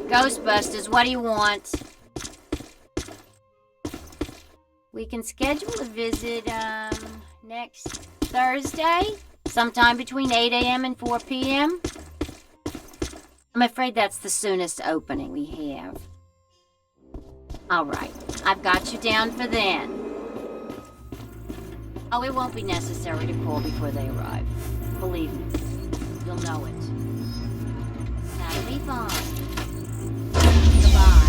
Ghostbusters, what do you want? We can schedule a visit, next Thursday, sometime between 8 a.m. and 4 p.m. I'm afraid that's the soonest opening we have. All right, I've got you down for then. Oh, it won't be necessary to call before they arrive. Believe me, you'll know it. That'll be fine. Goodbye.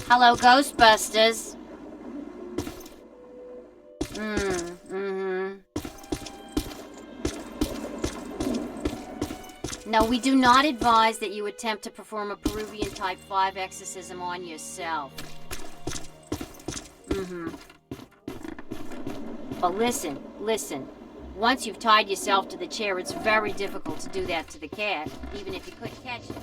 Hello, Ghostbusters. No, we do not advise that you attempt to perform a Peruvian Type 5 exorcism on yourself. But listen. Once you've tied yourself to the chair, it's very difficult to do that to the cat, even if you couldn't catch it.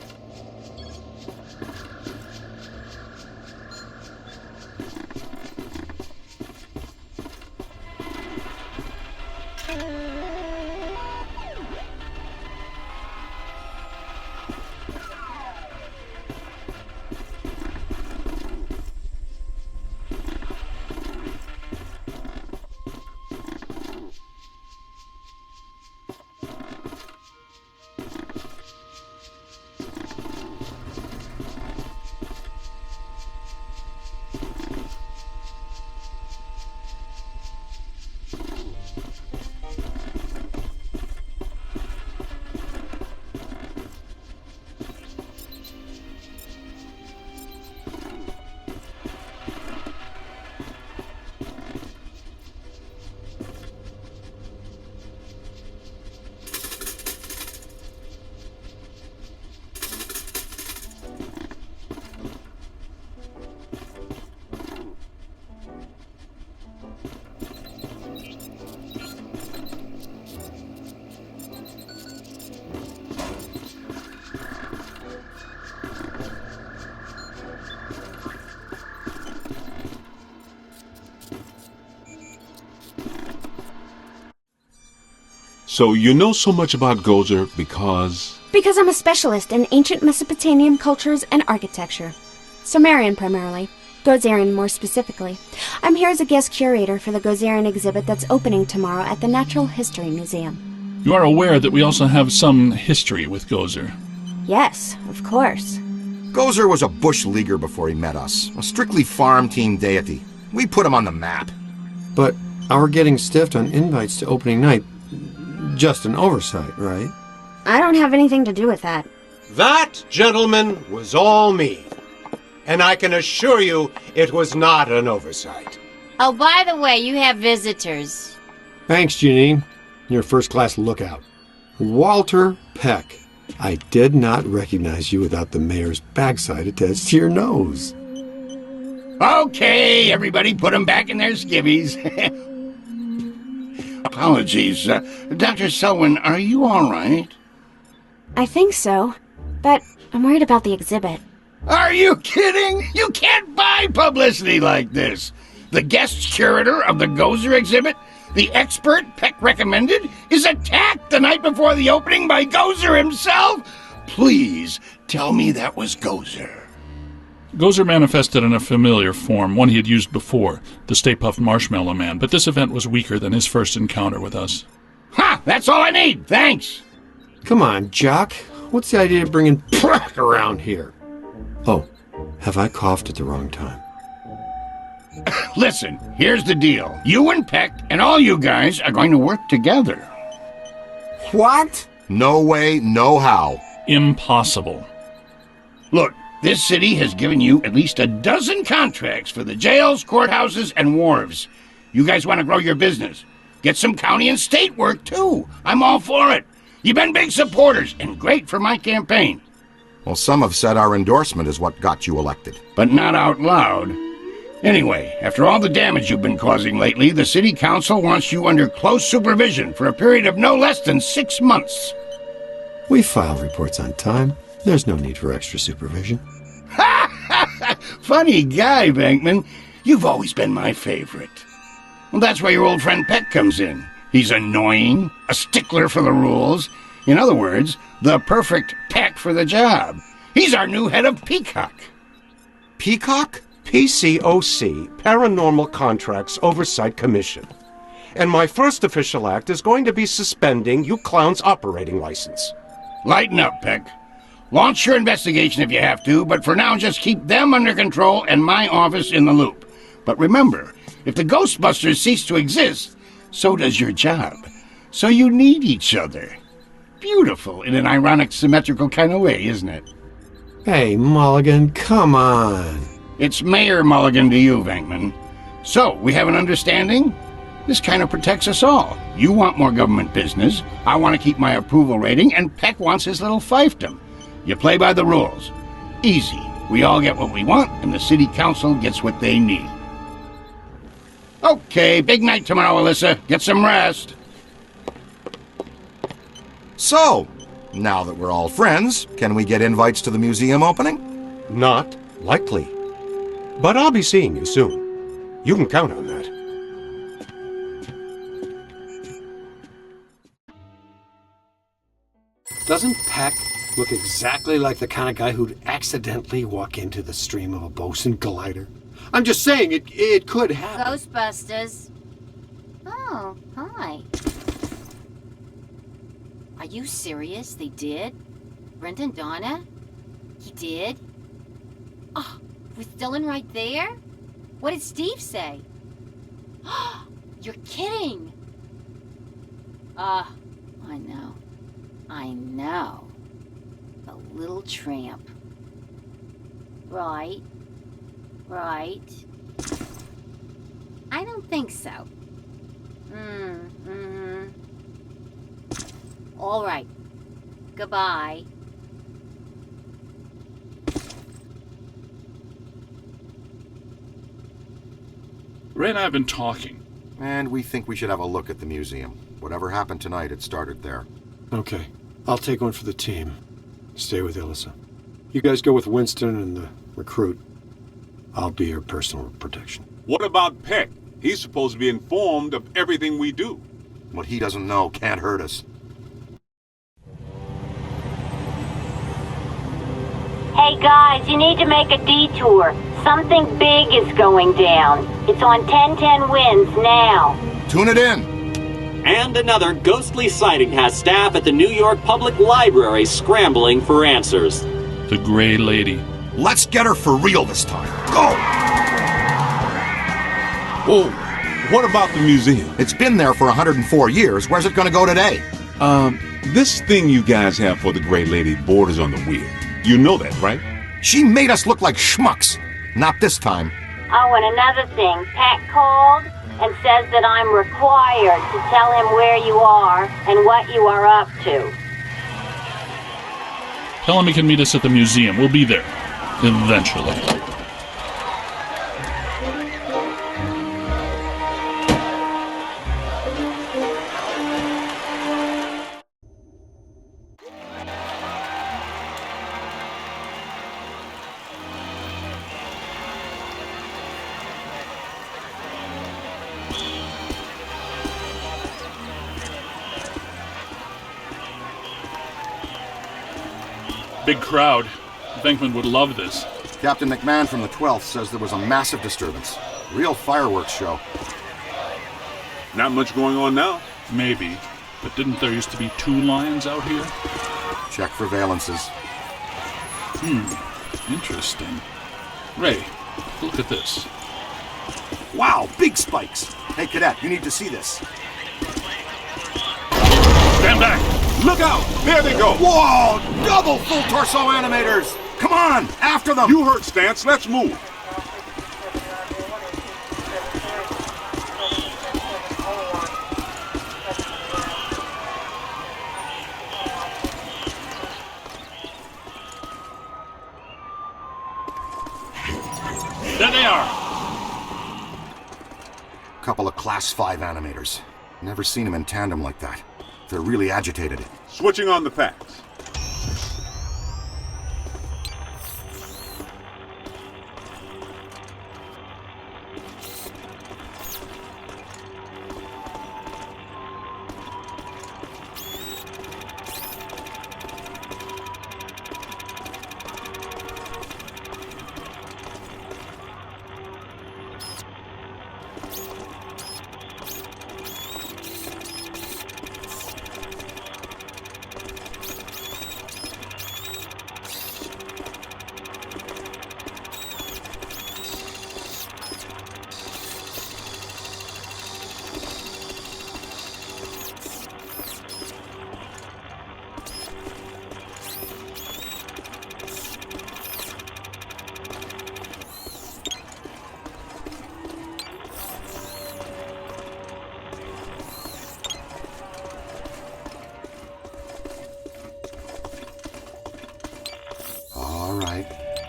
So you know so much about Gozer because... Because I'm a specialist in ancient Mesopotamian cultures and architecture. Sumerian primarily. Gozerian more specifically. I'm here as a guest curator for the Gozerian exhibit that's opening tomorrow at the Natural History Museum. You are aware that we also have some history with Gozer? Yes, of course. Gozer was a bush leaguer before he met us. A strictly farm team deity. We put him on the map. But our getting stiffed on invites to opening night... just an oversight, right? I don't have anything to do with that. That, gentlemen, was all me. And I can assure you it was not an oversight. Oh, by the way, you have visitors. Thanks, Janine. You're a first-class lookout. Walter Peck. I did not recognize you without the mayor's backside attached to your nose. Okay, everybody put them back in their skivvies. Apologies. Dr. Selwyn, are you all right? I think so, but I'm worried about the exhibit. Are you kidding? You can't buy publicity like this. The guest curator of the Gozer exhibit, the expert Peck recommended, is attacked the night before the opening by Gozer himself? Please tell me that was Gozer. Gozer manifested in a familiar form, one he had used before, the Stay Puft Marshmallow Man, but this event was weaker than his first encounter with us. Ha! That's all I need, thanks! Come on, Jock. What's the idea of bringing Peck around here? Oh, have I coughed at the wrong time? Listen, here's the deal. You and Peck and all you guys are going to work together. What? No way, no how. Impossible. Look, this city has given you at least a dozen contracts for the jails, courthouses, and wharves. You guys want to grow your business. Get some county and state work, too. I'm all for it. You've been big supporters and great for my campaign. Well, some have said our endorsement is what got you elected. But not out loud. Anyway, after all the damage you've been causing lately, the city council wants you under close supervision for a period of no less than 6 months. We file reports on time. There's no need for extra supervision. Funny guy, Bankman. You've always been my favorite. Well, that's where your old friend Peck comes in. He's annoying, a stickler for the rules. In other words, the perfect Peck for the job. He's our new head of Peacock. Peacock? PCOC, Paranormal Contracts Oversight Commission. And my first official act is going to be suspending you clowns' operating license. Lighten up, Peck. Launch your investigation if you have to, but for now just keep them under control and my office in the loop. But remember, if the Ghostbusters cease to exist, so does your job. So you need each other. Beautiful in an ironic, symmetrical kind of way, isn't it? Hey, Mulligan, come on. It's Mayor Mulligan to you, Venkman. So, we have an understanding? This kind of protects us all. You want more government business, I want to keep my approval rating, and Peck wants his little fiefdom. You play by the rules. Easy. We all get what we want, and the city council gets what they need. Okay, big night tomorrow, Alyssa. Get some rest. So, now that we're all friends, can we get invites to the museum opening? Not likely. But I'll be seeing you soon. You can count on that. Doesn't Peck look exactly like the kind of guy who'd accidentally walk into the stream of a Bosun glider? I'm just saying, it could happen. Ghostbusters. Oh, hi. Are you serious? They did? Brent and Donna? He did? Oh, with Dylan right there? What did Steve say? You're kidding! I know. I know. The little tramp. Right. Right. I don't think so. All right. Goodbye. Ray and I have been talking. And we think we should have a look at the museum. Whatever happened tonight, it started there. Okay, I'll take one for the team. Stay with Alyssa. You guys go with Winston and the recruit. I'll be your personal protection. What about Peck? He's supposed to be informed of everything we do. What he doesn't know can't hurt us. Hey guys, you need to make a detour. Something big is going down. It's on 1010 Winds now. Tune it in. And another ghostly sighting has staff at the New York Public Library scrambling for answers. The Gray Lady. Let's get her for real this time. Go! Oh, what about the museum? It's been there for 104 years. Where's it going to go today? This thing you guys have for the Gray Lady borders on the weird. You know that, right? She made us look like schmucks. Not this time. Oh, and another thing. Pat called and says that I'm required to tell him where you are and what you are up to. Tell him he can meet us at the museum. We'll be there. Eventually. Big crowd. Venkman would love this. Captain McMahon from the 12th says there was a massive disturbance. Real fireworks show. Not much going on now. Maybe. But didn't there used to be 2 lions out here? Check for valences. Interesting. Ray, look at this. Wow, big spikes. Hey, Cadet, you need to see this. Stand back! Look out! There they go! Whoa! Double full torso animators! Come on, after them! You heard Stance. Let's move. There they are. Couple of Class 5 animators. Never seen them in tandem like that. They're really agitated. Switching on the packs.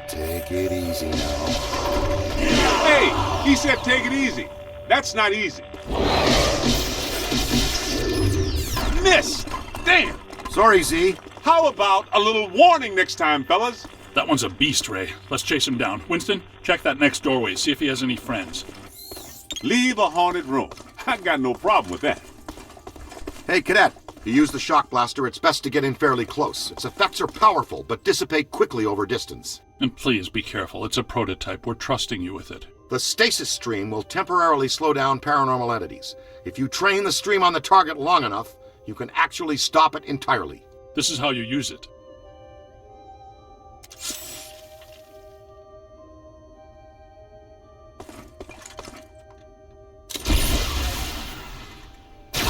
Take it easy now. Hey, he said take it easy. That's not easy. Miss! Damn! Sorry, Z. How about a little warning next time, fellas? That one's a beast, Ray. Let's chase him down. Winston, check that next doorway. See if he has any friends. Leave a haunted room. I got no problem with that. Hey, Cadet. You use the shock blaster, it's best to get in fairly close. Its effects are powerful, but dissipate quickly over distance. And please be careful. It's a prototype. We're trusting you with it. The stasis stream will temporarily slow down paranormal entities. If you train the stream on the target long enough, you can actually stop it entirely. This is how you use it.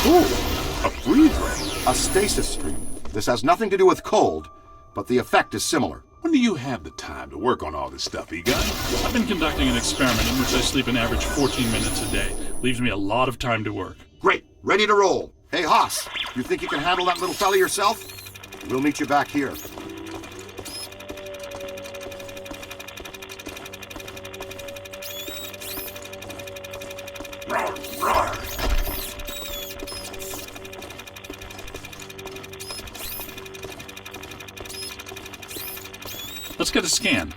Ooh, A freeze ray? a stasis stream. This has nothing to do with cold, but the effect is similar. When do you have the time to work on all this stuff, Egon? I've been conducting an experiment in which I sleep an average 14 minutes a day. Leaves me a lot of time to work. Great, ready to roll. Hey, Haas, you think you can handle that little fella yourself? We'll meet you back here. Let's get a scan.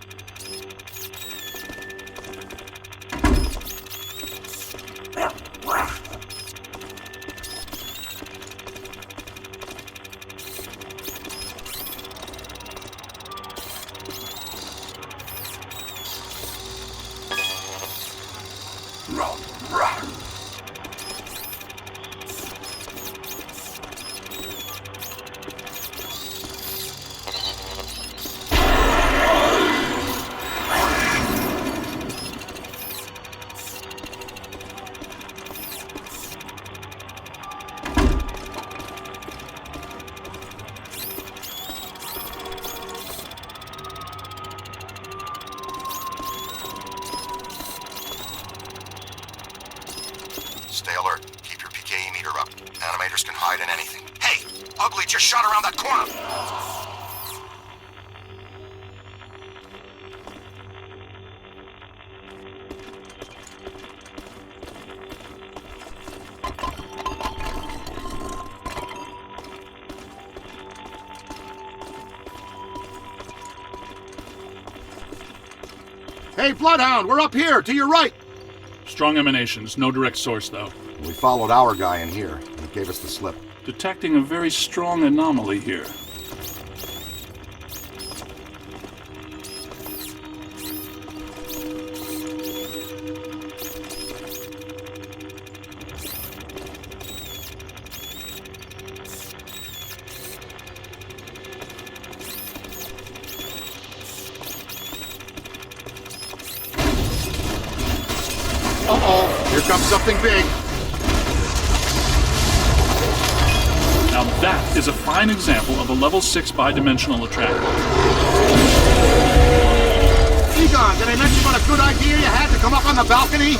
Stay alert. Keep your PKE meter up. Animators can hide in anything. Hey! Ugly just shot around that corner! Hey, Bloodhound, we're up here, to your right! Strong emanations, no direct source though. We followed our guy in here. He gave us the slip. Detecting a very strong anomaly here. Uh-oh, here comes something big. Now that is a fine example of a level 6 bidimensional attractor. Egon, did I mention what a good idea you had to come up on the balcony?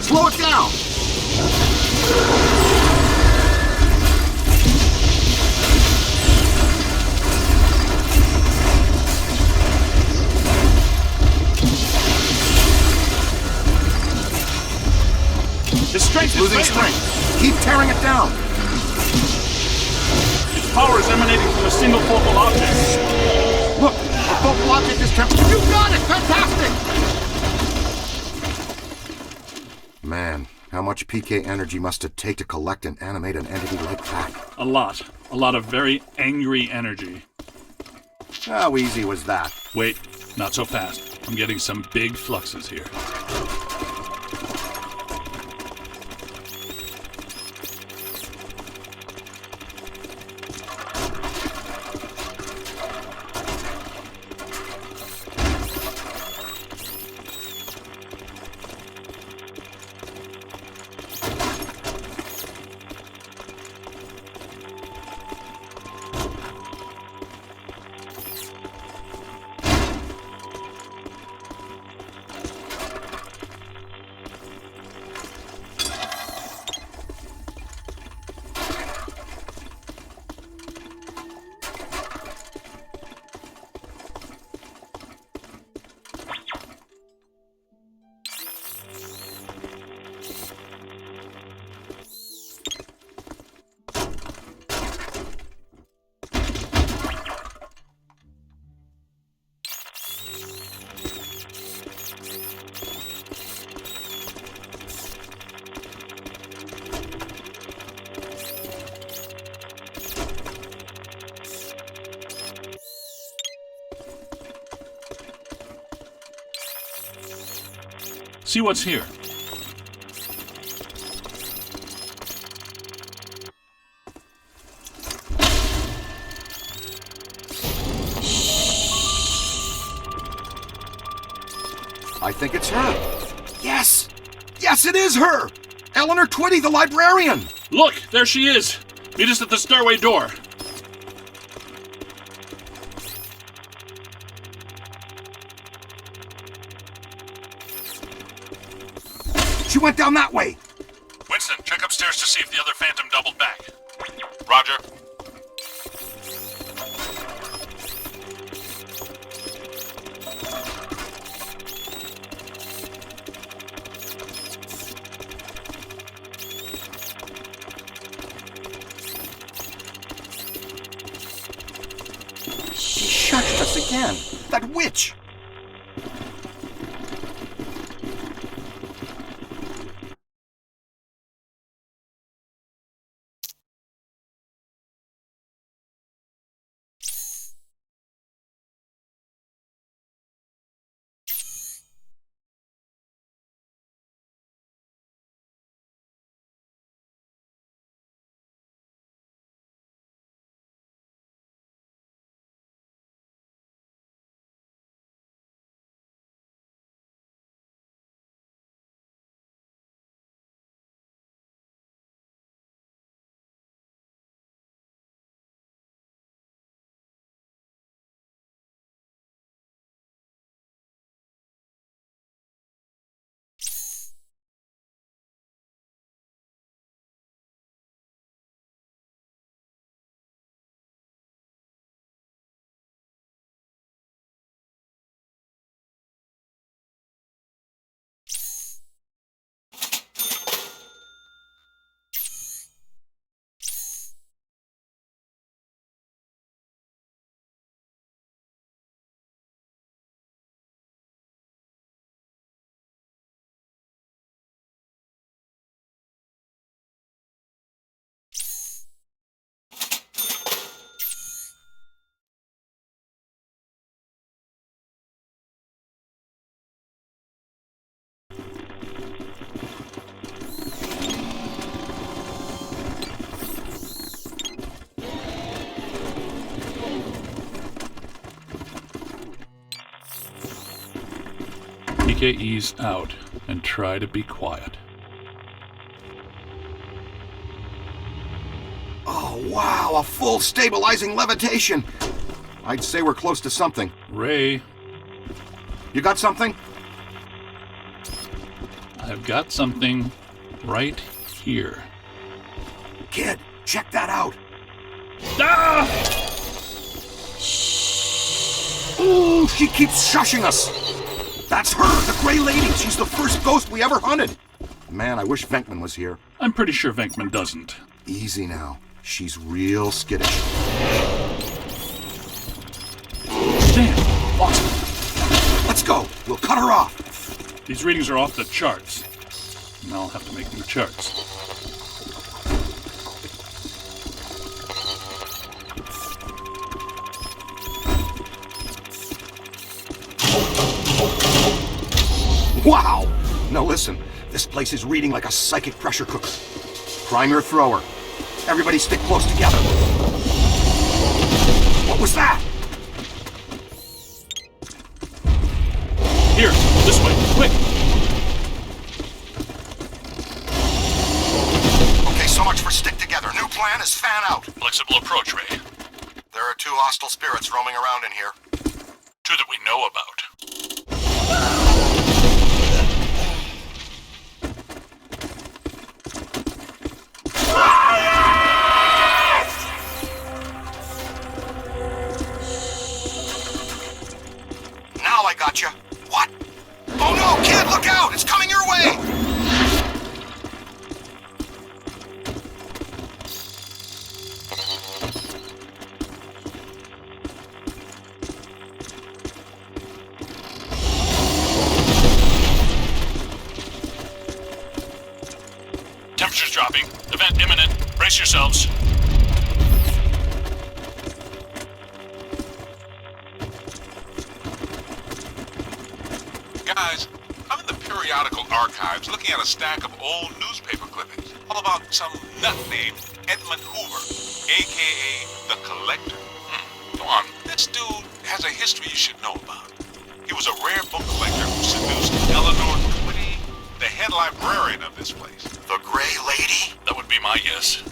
Slow it down! Keep tearing it down. Its power is emanating from a single focal object. Look, the focal object is You got it! Fantastic! Man, how much PK energy must it take to collect and animate an entity like that? A lot. A lot of very angry energy. How easy was that? Wait, not so fast. I'm getting some big fluxes here. See what's here. I think it's her. Yes! Yes, it is her! Eleanor Twitty, the librarian! Look, there she is. Meet us at the stairway door. She went down that way. Winston, check upstairs to see if the other phantom doubled back. Roger. She shushed us again. That witch! Ease out and try to be quiet. Oh, wow, a full stabilizing levitation. I'd say we're close to something. Ray. You got something? I've got something right here. Kid, check that out. Ah! Ooh, she keeps shushing us. That's her, the Gray Lady. She's the first ghost we ever hunted. Man, I wish Venkman was here. I'm pretty sure Venkman doesn't. Easy now. She's real skittish. Damn, lost it. Let's go. We'll cut her off. These readings are off the charts. Now I'll have to make new charts. Wow! Now listen, this place is reading like a psychic pressure cooker. Prime your thrower. Everybody stick close together. What was that? Here, this way, quick! Okay, so much for stick together. New plan is fan out. Flexible approach, Ray. There are 2 hostile spirits roaming around in here. 2 that we know about. Now I got you. What? Oh no, kid, look out! It's coming your way! Temperature's dropping. Event imminent. Brace yourselves. Guys, I'm in the periodical archives looking at a stack of old newspaper clippings, all about some nut named Edmund Hoover, a.k.a. the Collector. Go on, this dude has a history you should know about. He was a rare book collector who seduced Eleanor Twitty, the head librarian of this place. The Gray Lady? That would be my guess.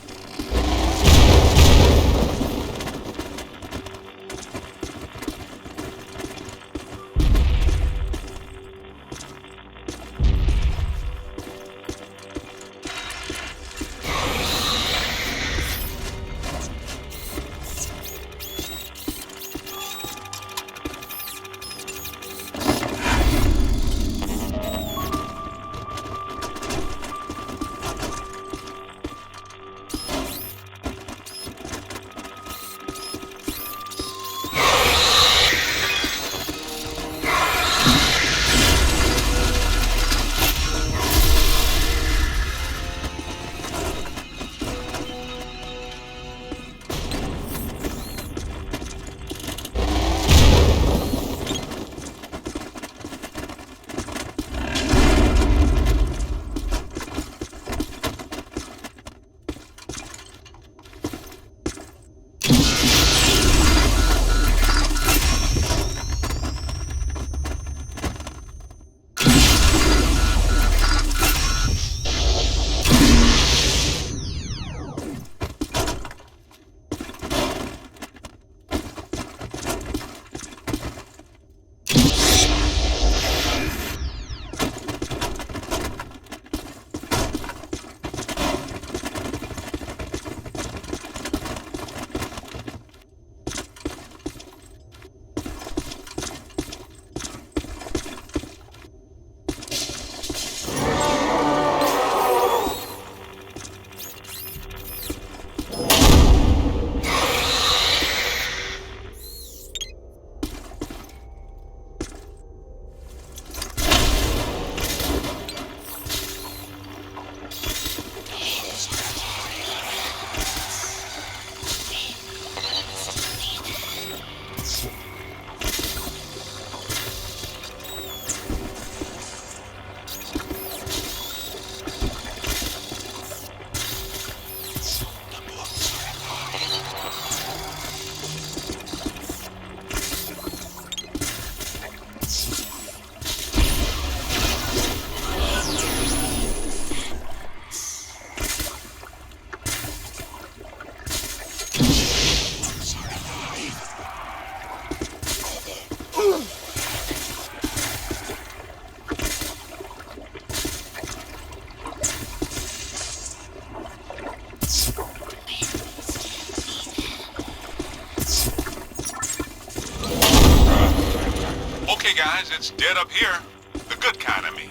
Okay, guys, it's dead up here. The good kind of me.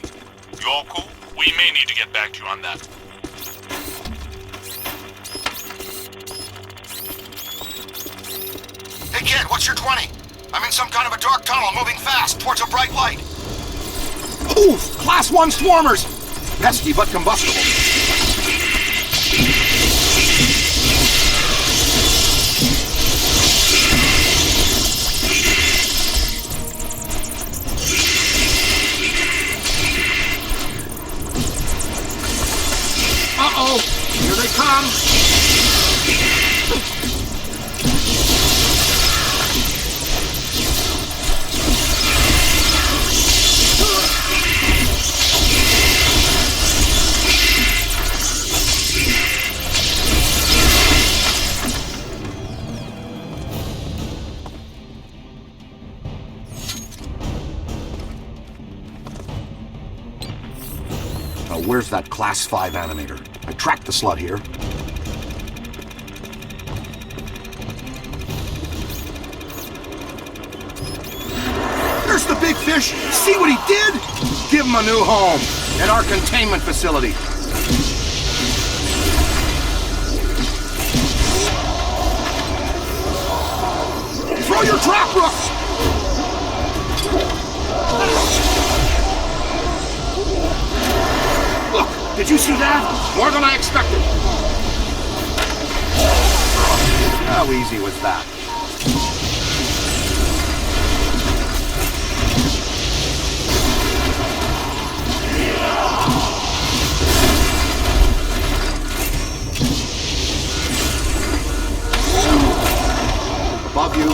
You all cool? We may need to get back to you on that. Hey kid, what's your 20? I'm in some kind of a dark tunnel moving fast towards a bright light. Oof! Class 1 swarmers! Pesky but combustible. Uh-oh! Here they come! Where's that Class 5 animator? I tracked the slut here. There's the big fish! See what he did? Give him a new home at our containment facility. Throw your trap rooks! Did you see that? More than I expected. How easy was that? Above you.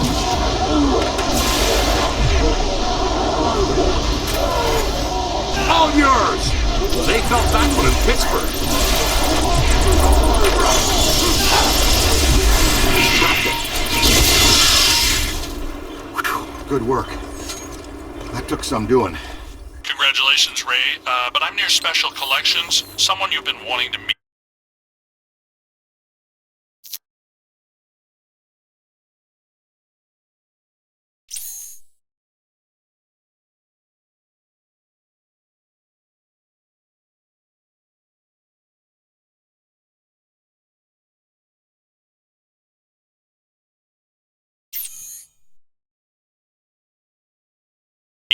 All yours! They felt that one in Pittsburgh. Good work. That took some doing. Congratulations, Ray. But I'm near Special Collections. Someone you've been wanting to meet.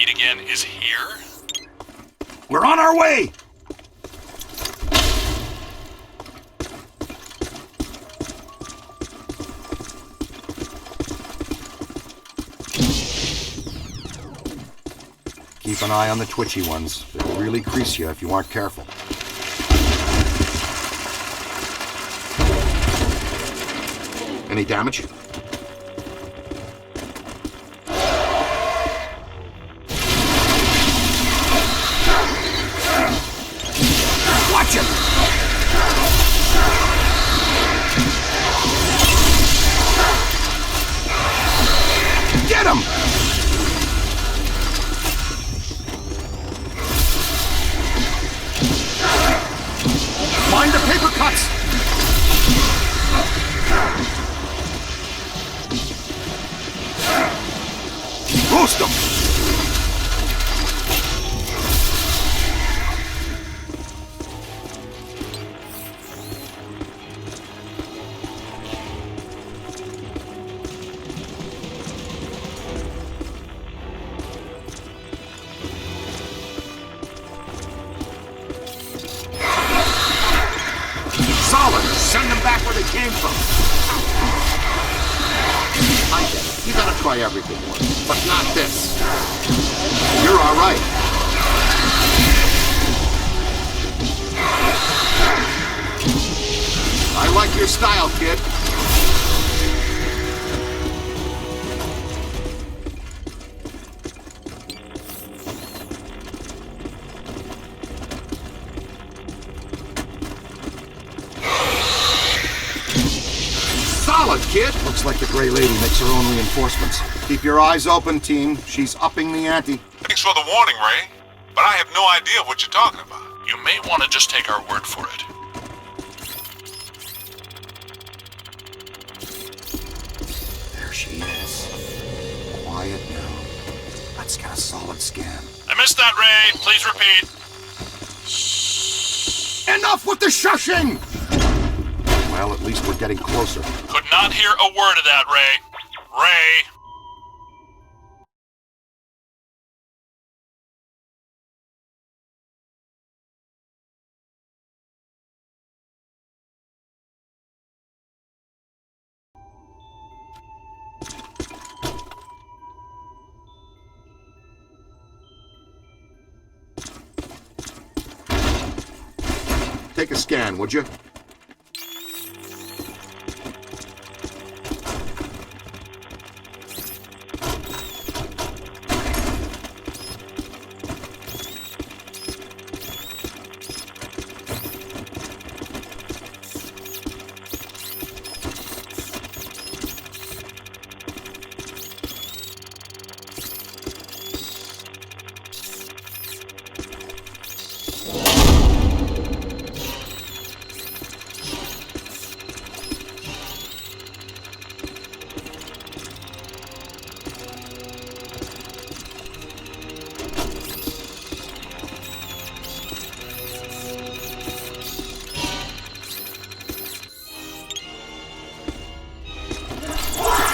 Again is here. We're on our way! Keep an eye on the twitchy ones. They'll really crease you if you aren't careful. Any damage? Watch him! Get him! Mind the paper cuts! Roast them! Solid! Send them back where they came from! I get it. You gotta try everything once, but not this. You're alright. I like your style, kid. Solid, kid! Looks like the Gray Lady makes her own reinforcements. Keep your eyes open, team. She's upping the ante. Thanks for the warning, Ray. But I have no idea what you're talking about. You may want to just take our word for it. There she is. Quiet now. Let's get a solid scan. I missed that, Ray. Please repeat. Shh. Enough with the shushing! Well, at least we're getting closer. Could not hear a word of that, Ray. Ray! Take a scan, would you?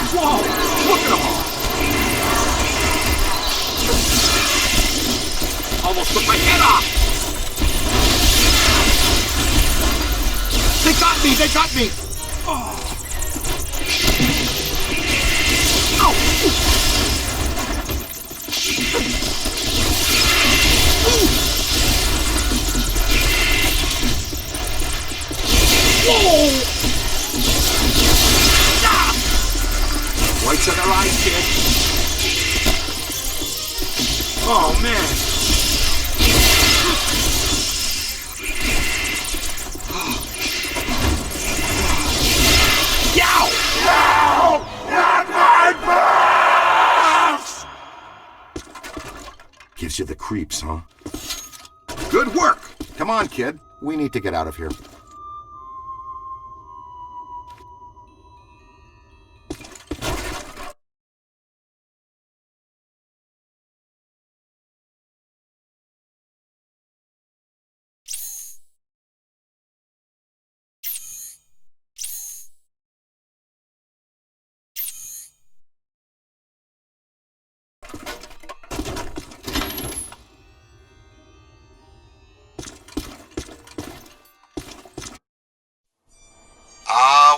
Whoa! Look at them all! Almost took my head off! They got me! They got me! Oh! Ow! Whoa! Whites in their eyes, kid. Oh, man. Yow! No! Not my boss! Gives you the creeps, huh? Good work! Come on, kid. We need to get out of here.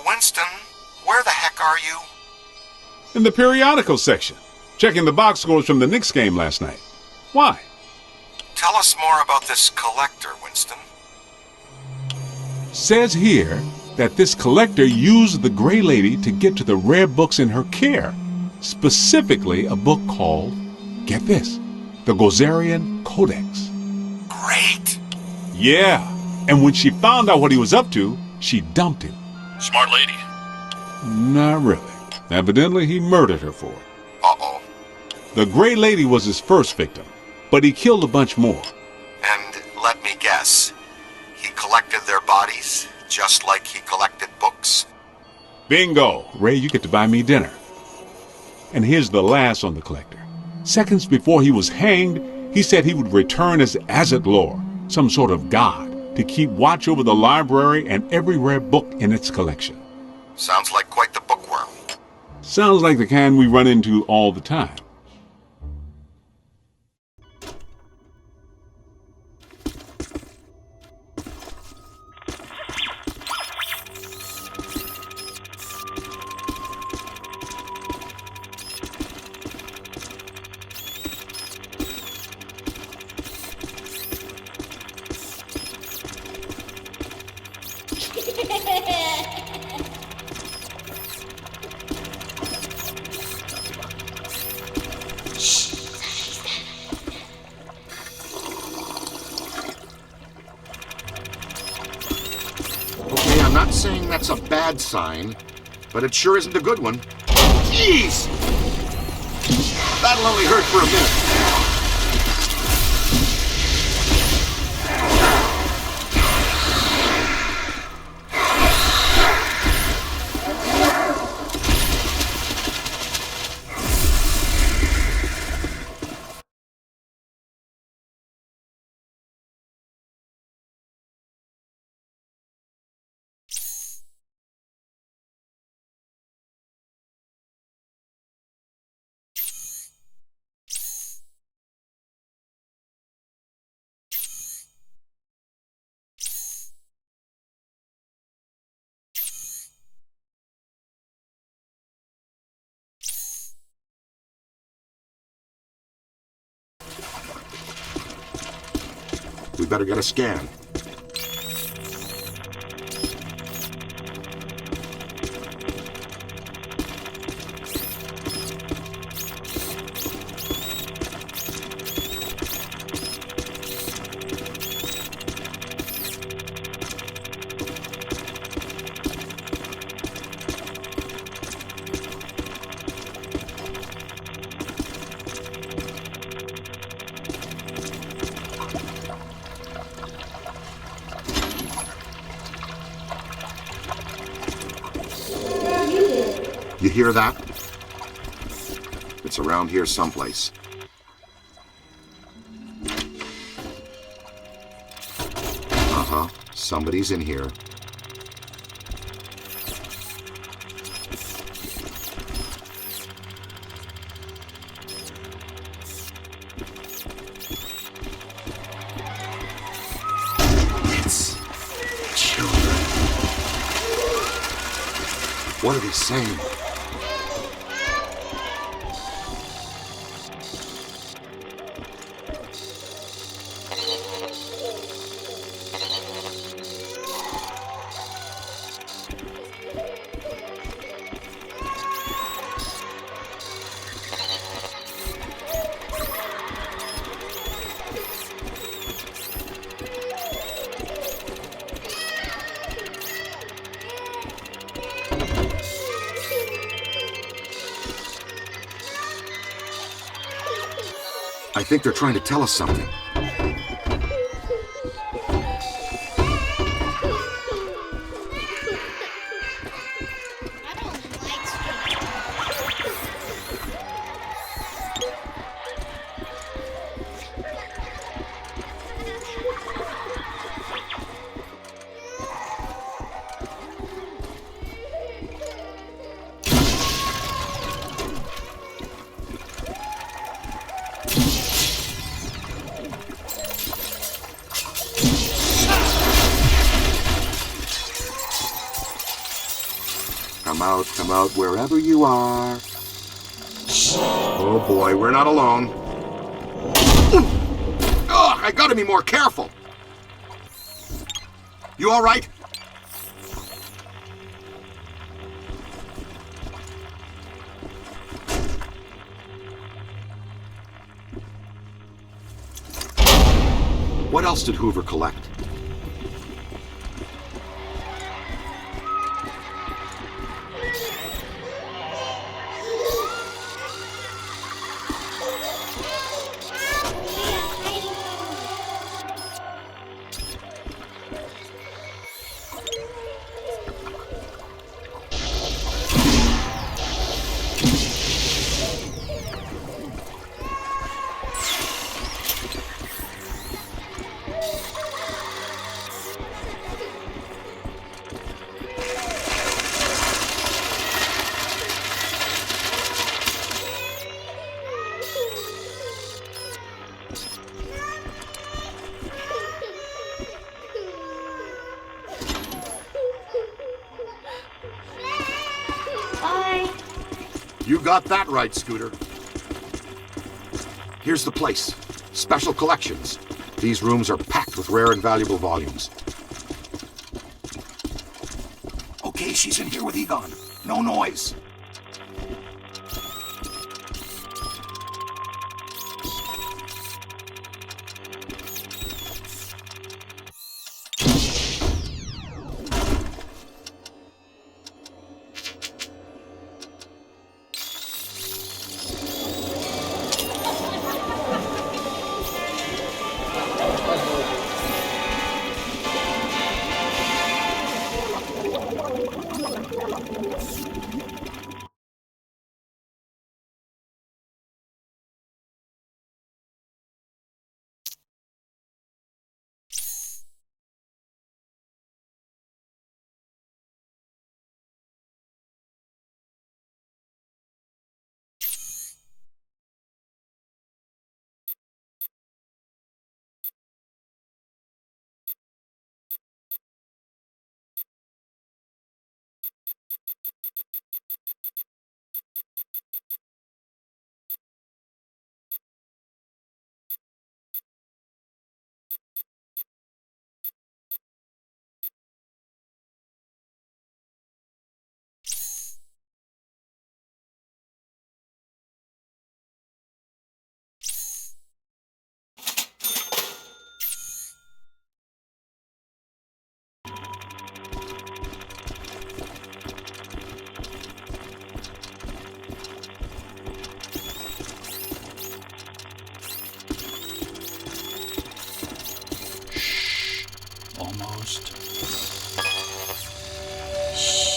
Winston, where the heck are you? In the periodical section, checking the box scores from the Knicks game last night. Why? Tell us more about this collector, Winston. Says here that this collector used the Gray Lady to get to the rare books in her care. Specifically a book called, get this, the Gozerian Codex. Great. Yeah, and when she found out what he was up to, she dumped him. Smart lady. Not really. Evidently, he murdered her for it. Uh-oh. The Gray Lady was his first victim, but he killed a bunch more. And let me guess, he collected their bodies just like he collected books? Bingo! Ray, you get to buy me dinner. And here's the last on the collector. Seconds before he was hanged, he said he would return as Azathlor, some sort of god, to keep watch over the library and every rare book in its collection. Sounds like quite the bookworm. Sounds like the kind we run into all the time. Okay, I'm not saying that's a bad sign, but it sure isn't a good one. Jeez! That'll only hurt for a minute. We better get a scan. You hear that? It's around here someplace. Uh-huh. Somebody's in here. It's children. What are they saying? I think they're trying to tell us something. Come out wherever you are. Oh boy, we're not alone. Ugh, I gotta be more careful. You all right? What else did Hoover collect? You got that right, Scooter. Here's the place. Special collections. These rooms are packed with rare and valuable volumes. Okay, she's in here with Egon. No noise.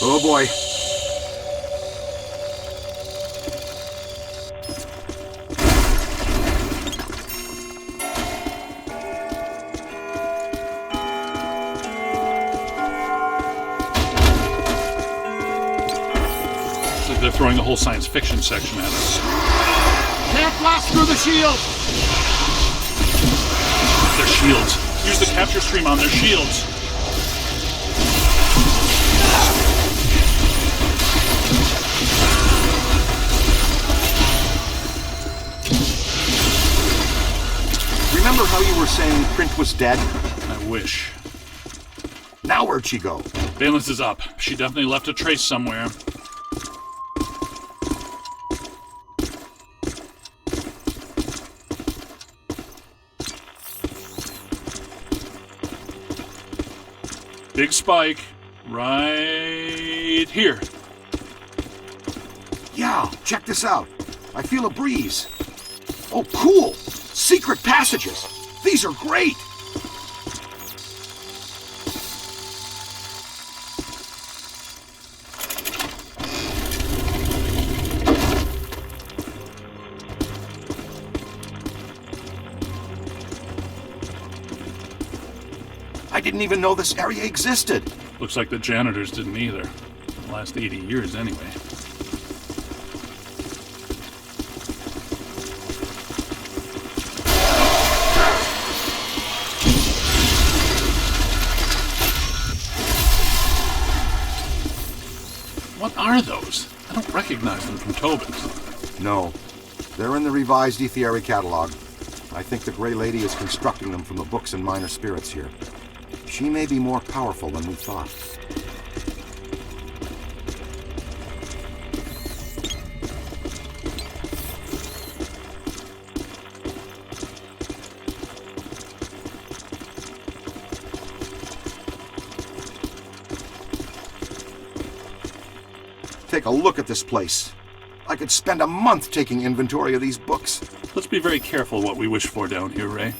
Oh boy. Looks like they're throwing the whole science fiction section at us. Can't blast through the shield! Their shields. Use the capture stream on their shields. Remember how you were saying Print was dead? I wish. Now where'd she go? Valence is up. She definitely left a trace somewhere. Big spike. Right here. Yeah, check this out. I feel a breeze. Oh, cool! Secret passages! These are great! I didn't even know this area existed. Looks like the janitors didn't either. The last 80 years, anyway. What are those? I don't recognize them from Tobin's. No. They're in the revised Aethiary catalog. I think the Grey Lady is constructing them from the books and minor spirits here. She may be more powerful than we thought. Take a look at this place. I could spend a month taking inventory of these books. Let's be very careful what we wish for down here, Ray.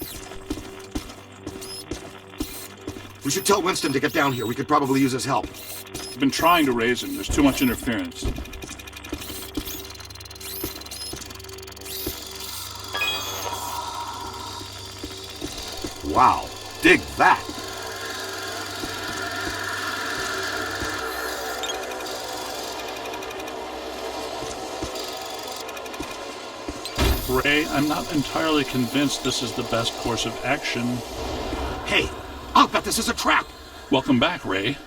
We should tell Winston to get down here. We could probably use his help. I've been trying to raise him. There's too much interference. Wow. Dig that. Ray, I'm not entirely convinced this is the best course of action. Hey, I'll bet this is a trap. Welcome back, Ray.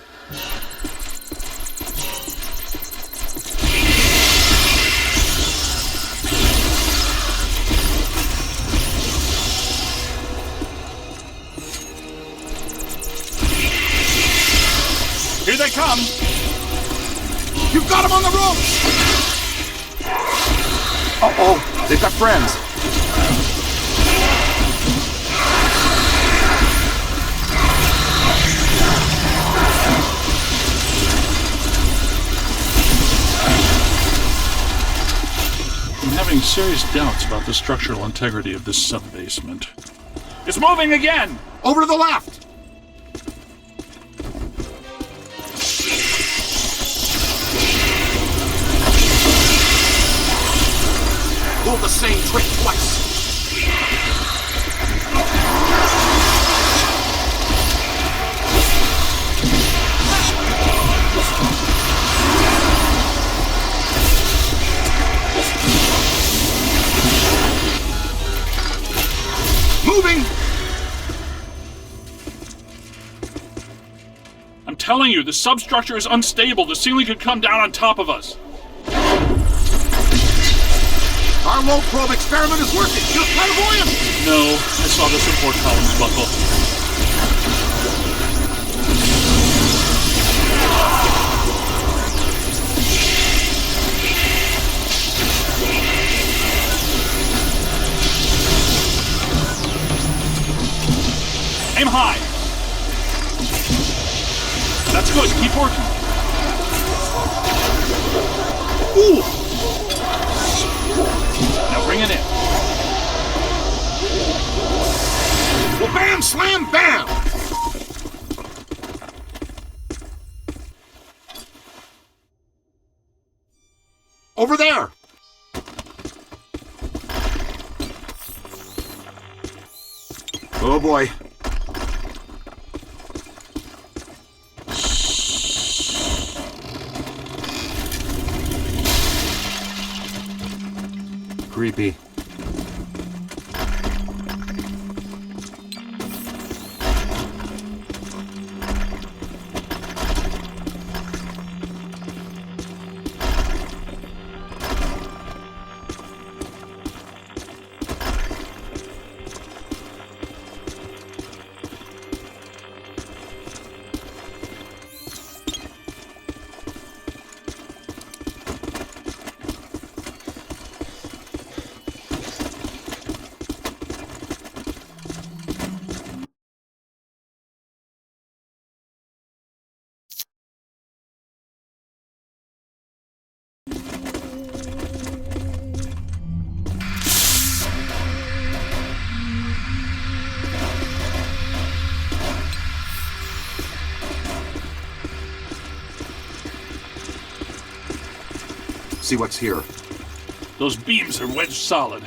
Here they come! You've got him on the rope! Uh-oh, they've got friends. I'm having serious doubts about the structural integrity of this sub-basement. It's moving again! Over to the left! Pull the same trick twice. Moving! I'm telling you, the substructure is unstable. The ceiling could come down on top of us. Our low probe experiment is working. Just clairvoyant! No, I saw the support columns buckle. Aim high. That's good. Keep working. Ooh! Now bring it in. Well, bam, slam, bam! Over there! Oh boy. Creepy. See what's here. Those beams are wedged solid.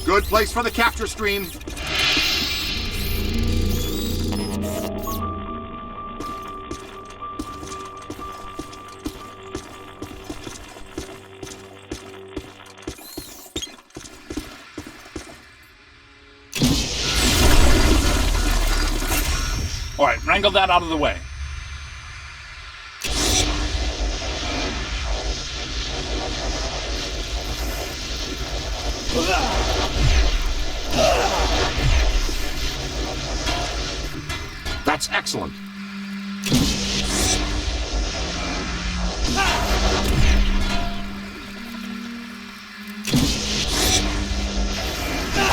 Good place for the capture stream. All right, wrangle that out of the way. That's excellent.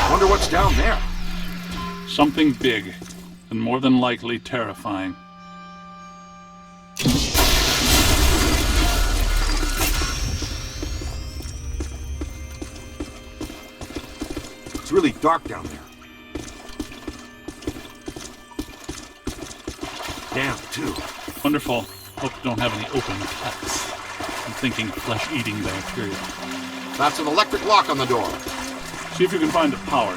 Wonder what's down there. Something big, and more than likely terrifying. It's really dark down there. Damn, too. Wonderful. Hope you don't have any open cuts. I'm thinking flesh-eating bacteria. That's an electric lock on the door. See if you can find the power.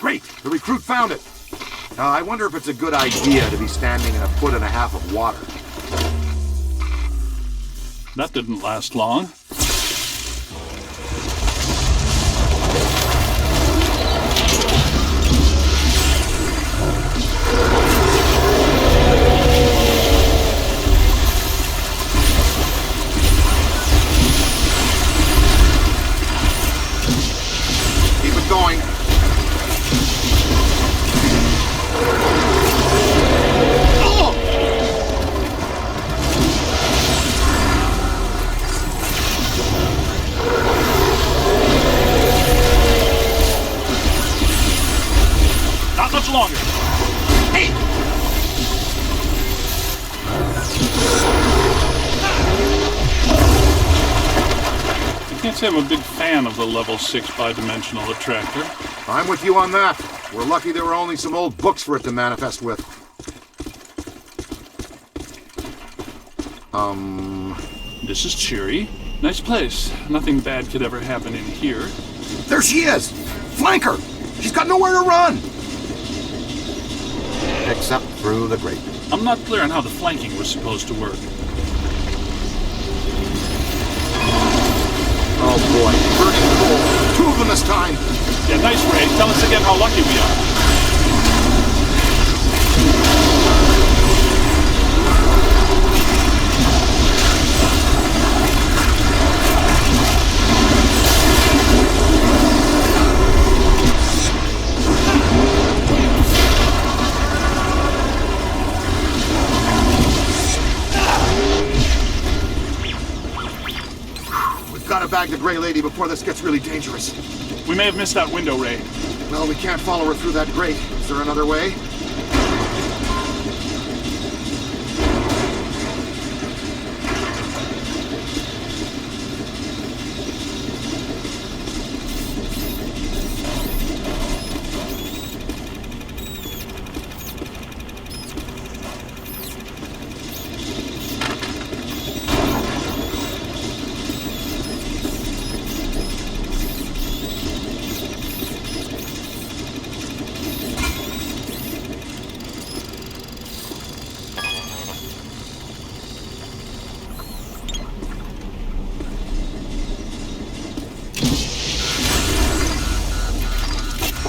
Great! The recruit found it. I wonder if it's a good idea to be standing in 1.5 feet of water. That didn't last long. Keep it going. Not much longer. Hey! I can't say I'm a big fan of the level 6 bidimensional attractor. I'm with you on that. We're lucky there were only some old books for it to manifest with. This is cheery. Nice place. Nothing bad could ever happen in here. There she is! Flank her! She's got nowhere to run! Except through the grate. I'm not clear on how the flanking was supposed to work. Oh boy, burning coal. 2 of them this time! Yeah, nice, Ray. Tell us again how lucky we are. Gotta bag the Grey Lady before this gets really dangerous. We may have missed that window, Ray. Well, we can't follow her through that grate. Is there another way?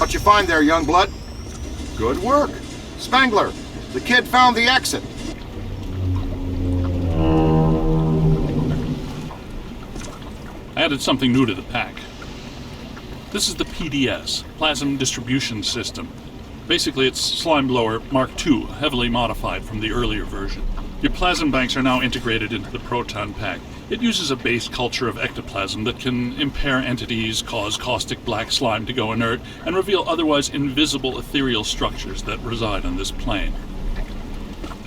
What you find there, young blood? Good work. Spangler, the kid found the exit. I added something new to the pack. This is the PDS, Plasm Distribution System. Basically, it's Slime Blower Mark II, heavily modified from the earlier version. Your plasm banks are now integrated into the proton pack. It uses a base culture of ectoplasm that can impair entities, cause caustic black slime to go inert, and reveal otherwise invisible ethereal structures that reside on this plane.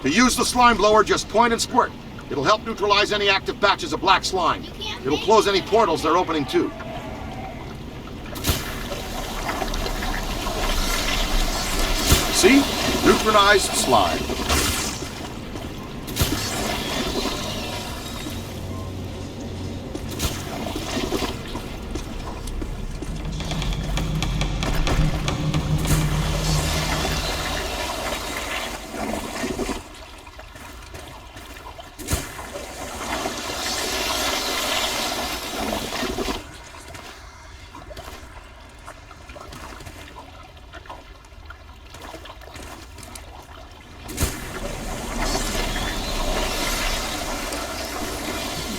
To use the slime blower, just point and squirt. It'll help neutralize any active batches of black slime. It'll close any portals they're opening too. See? Neutralized slime.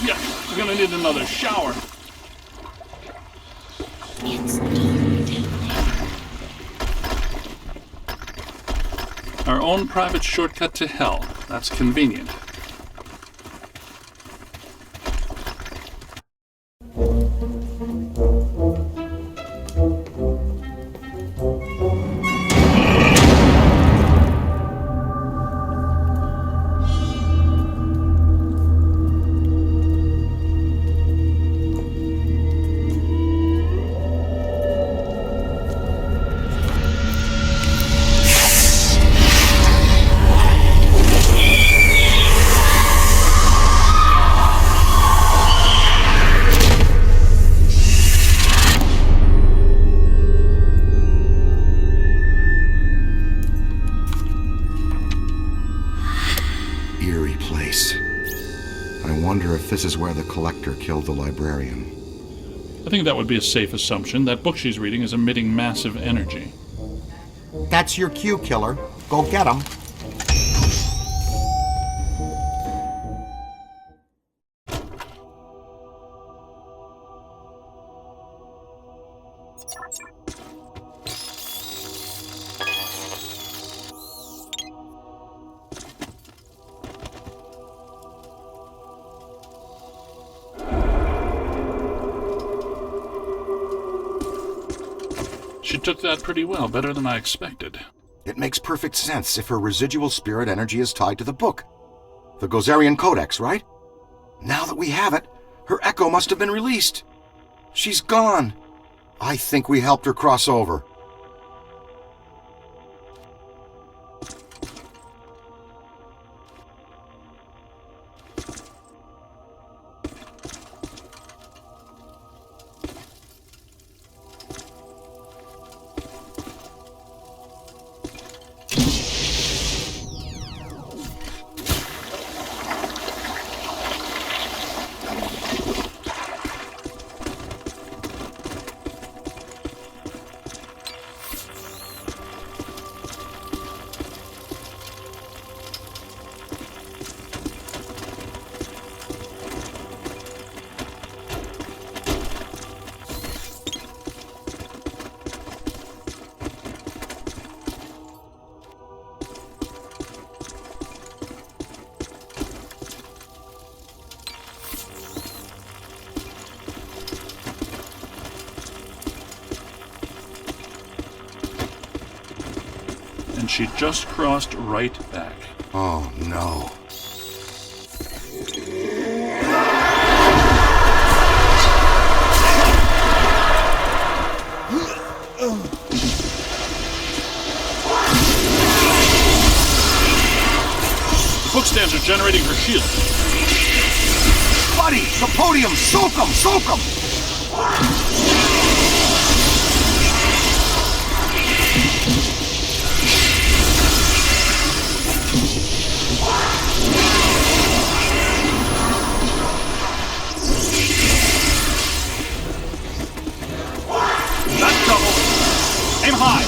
Yeah, we're gonna need another shower. It's dark down there. Our own private shortcut to hell. That's convenient. Eerie place. I wonder if this is where the collector killed the librarian. I think that would be a safe assumption. That book she's reading is emitting massive energy. That's your cue, killer. Go get him. She took that pretty well, better than I expected. It makes perfect sense if her residual spirit energy is tied to the book. The Gozerian Codex, right? Now that we have it, her echo must have been released. She's gone. I think we helped her cross over. And she just crossed right back. Oh, no. The bookstands are generating her shield. Buddy, the podium! Soak 'em! Soak 'em! Aim high!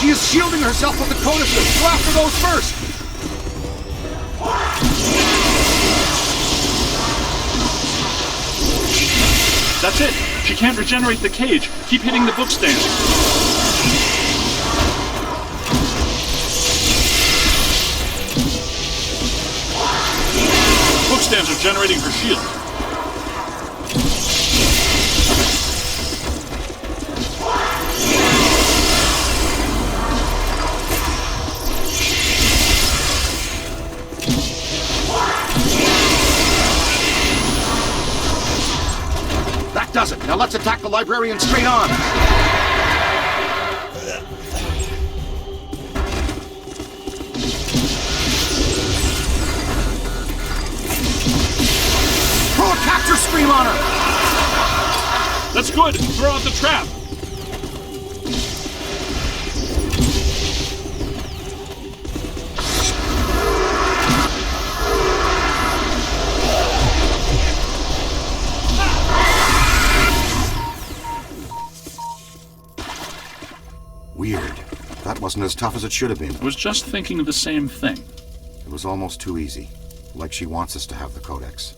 She is shielding herself with the codices. Go after those first! That's it! She can't regenerate the cage. Keep hitting the bookstand. Bookstands are generating her shield. That does it. Now let's attack the librarian straight on. Throw a capture scream on her. That's good. Throw out the trap. Weird. That wasn't as tough as it should have been. I was just thinking the same thing. It was almost too easy. Like she wants us to have the codex.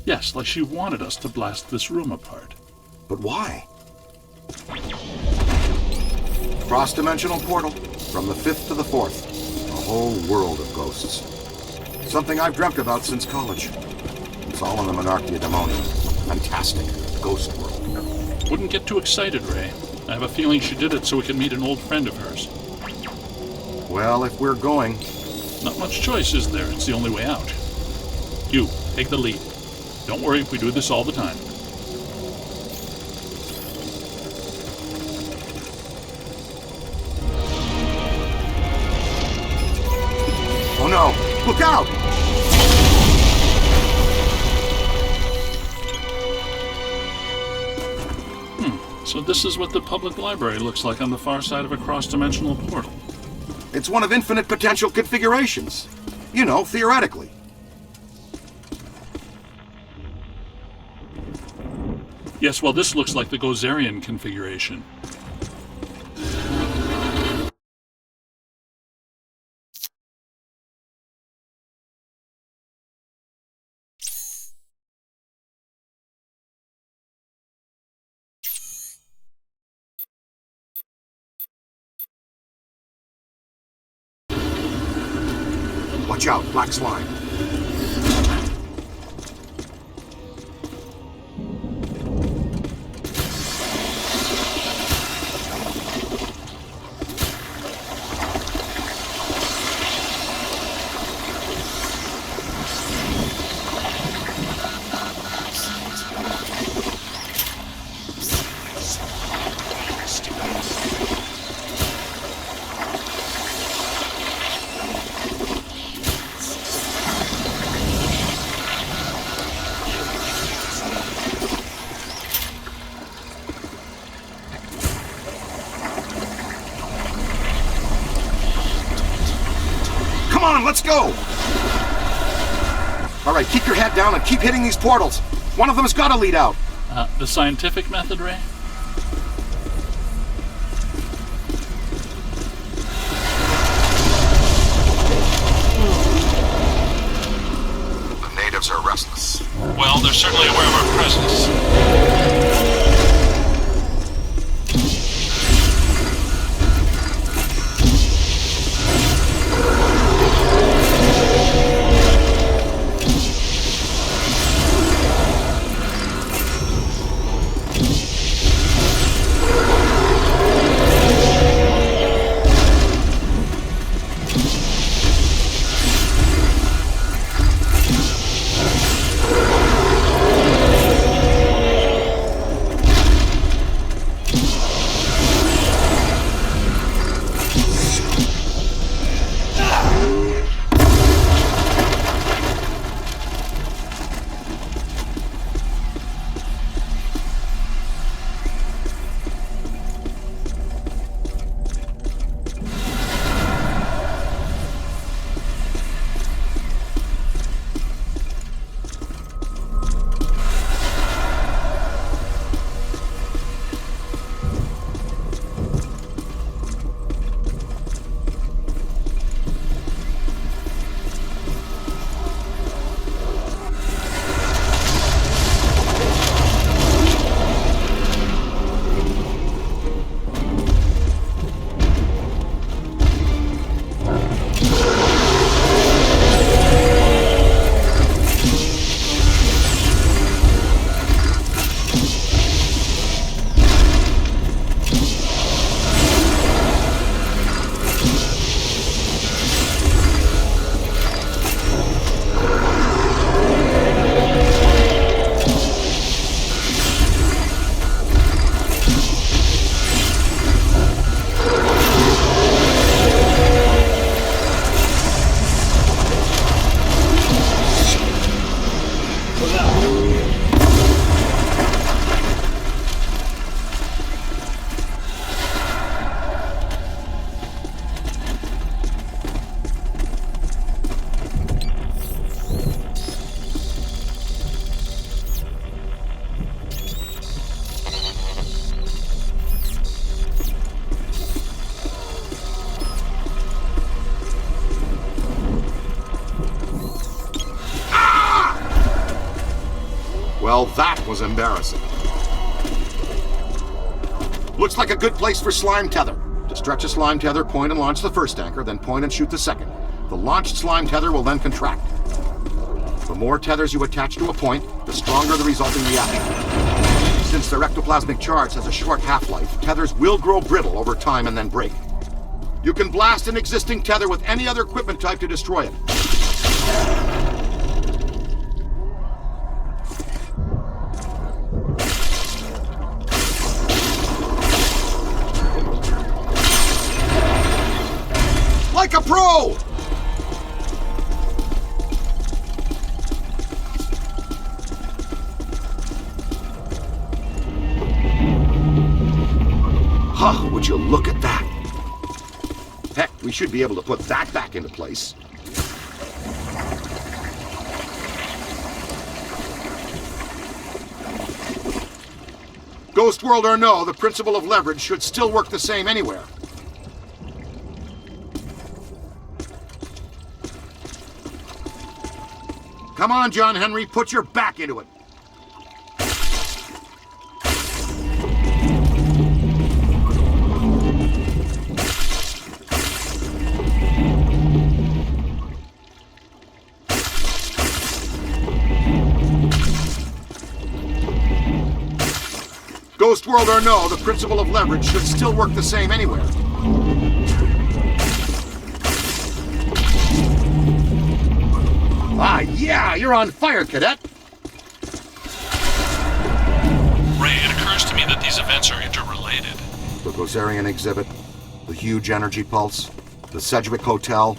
Yes, like she wanted us to blast this room apart. But why? Cross-dimensional portal. From the 5th to the 4th. A whole world of ghosts. Something I've dreamt about since college. It's all in the Monarchia Demonium. Fantastic. Ghost World. Wouldn't get too excited, Ray. I have a feeling she did it so we could meet an old friend of hers. Well, if we're going... Not much choice, is there? It's the only way out. You, take the lead. Don't worry, we do this all the time. Oh no! Look out! So this is what the public library looks like on the far side of a cross-dimensional portal. It's one of infinite potential configurations. You know, theoretically. Yes, well, this looks like the Gozerian configuration. Watch out, black slime. Let's go! Alright, keep your head down and keep hitting these portals. One of them's gotta lead out. The scientific method, Ray? The natives are restless. Well, they're certainly aware of our presence. Well, that was embarrassing. Looks like a good place for slime tether. To stretch a slime tether, point and launch the first anchor, then point and shoot the second. The launched slime tether will then contract. The more tethers you attach to a point, the stronger the resulting reaction. Since their ectoplasmic charge has a short half-life, tethers will grow brittle over time and then break. You can blast an existing tether with any other equipment type to destroy it. Like a pro! Huh, would you look at that? Heck, we should be able to put that back into place. Ghost World or no, the principle of leverage should still work the same anywhere. Come on, John Henry, put your back into it. Ghost World or no, the principle of leverage should still work the same anywhere. Ah, yeah, you're on fire, Cadet. Ray, it occurs to me that these events are interrelated. The Gozerian exhibit, the huge energy pulse, the Sedgwick Hotel,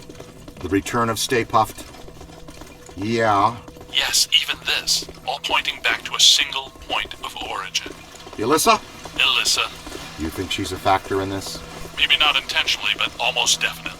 the return of Stay Puft. Yeah. Yes, even this, all pointing back to a single point of origin. Alyssa? Alyssa. You think she's a factor in this? Maybe not intentionally, but almost definitely.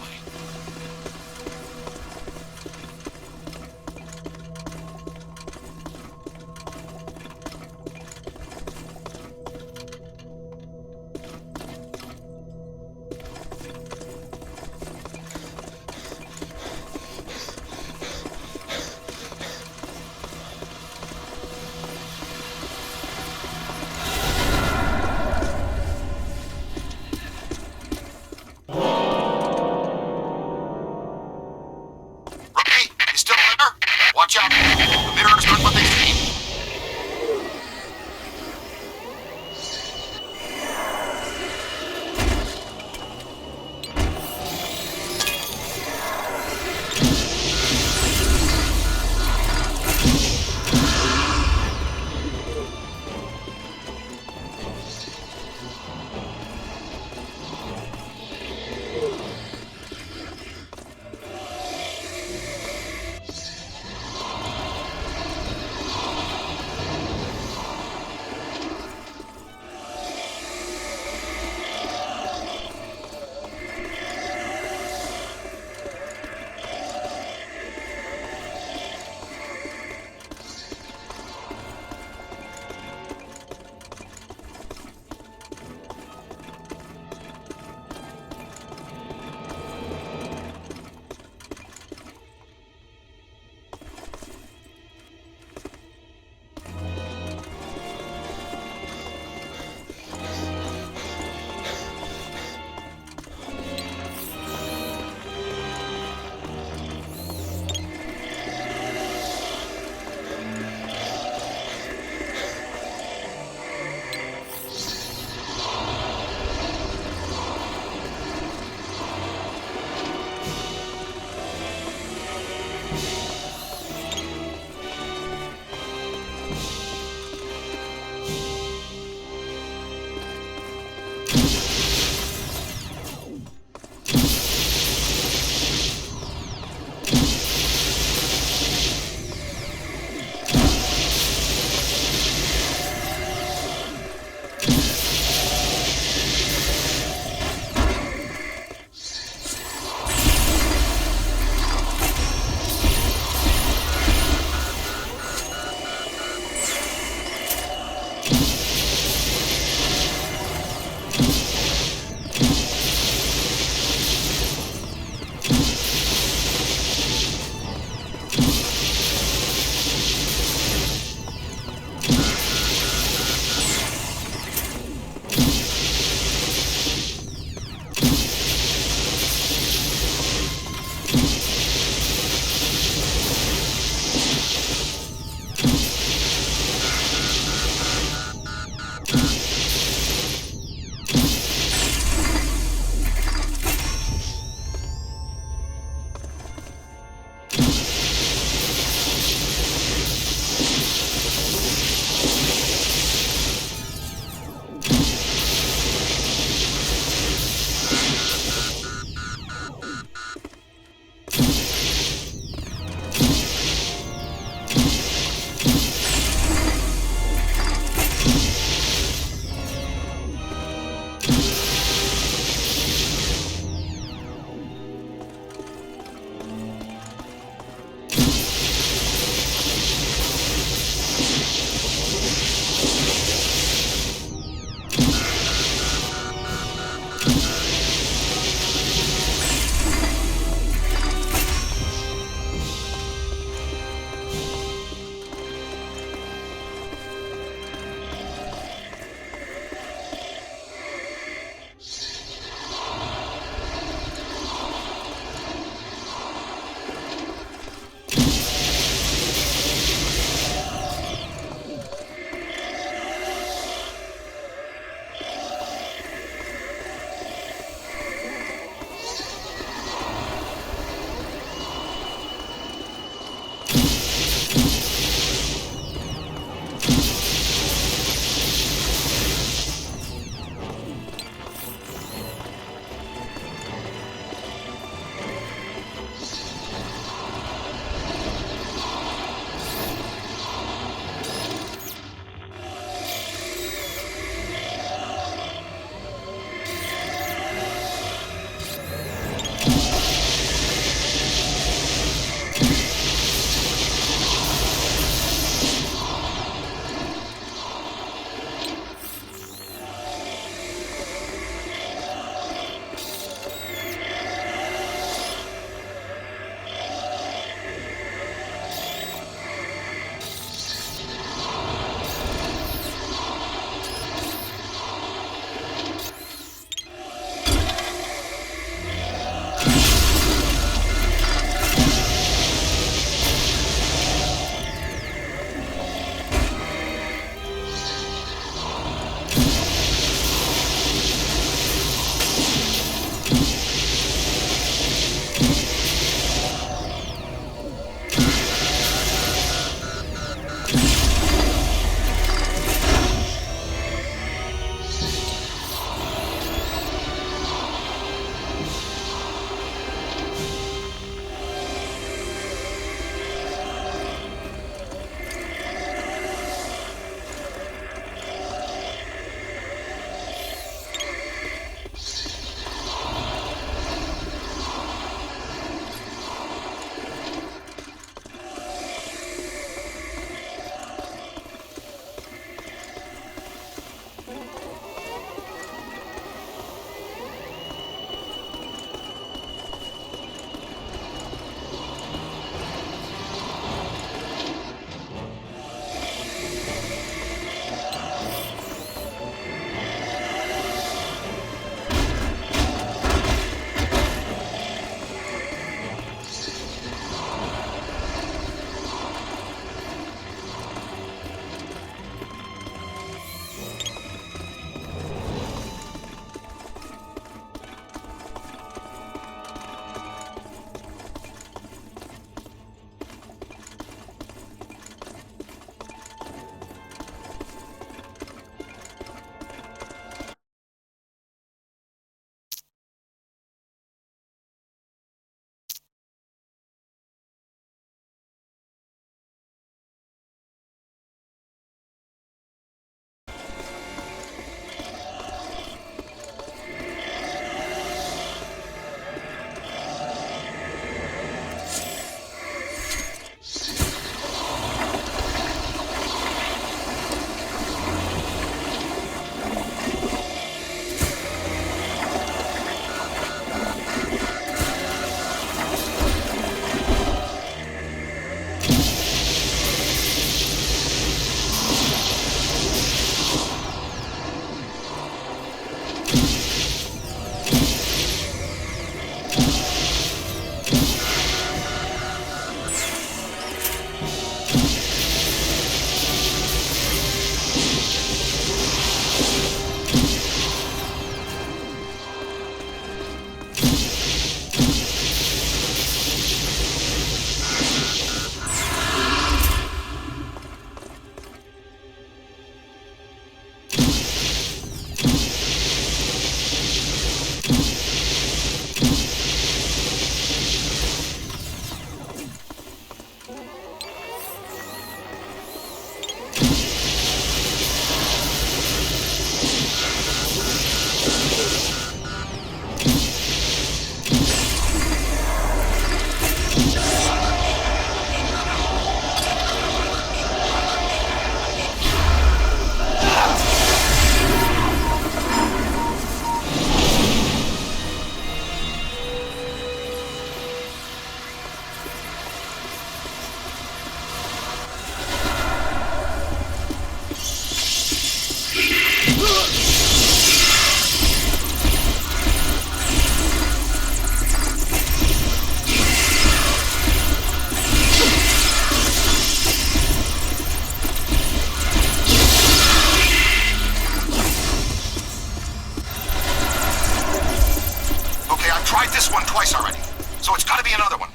I've tried this one twice already, so it's gotta be another one.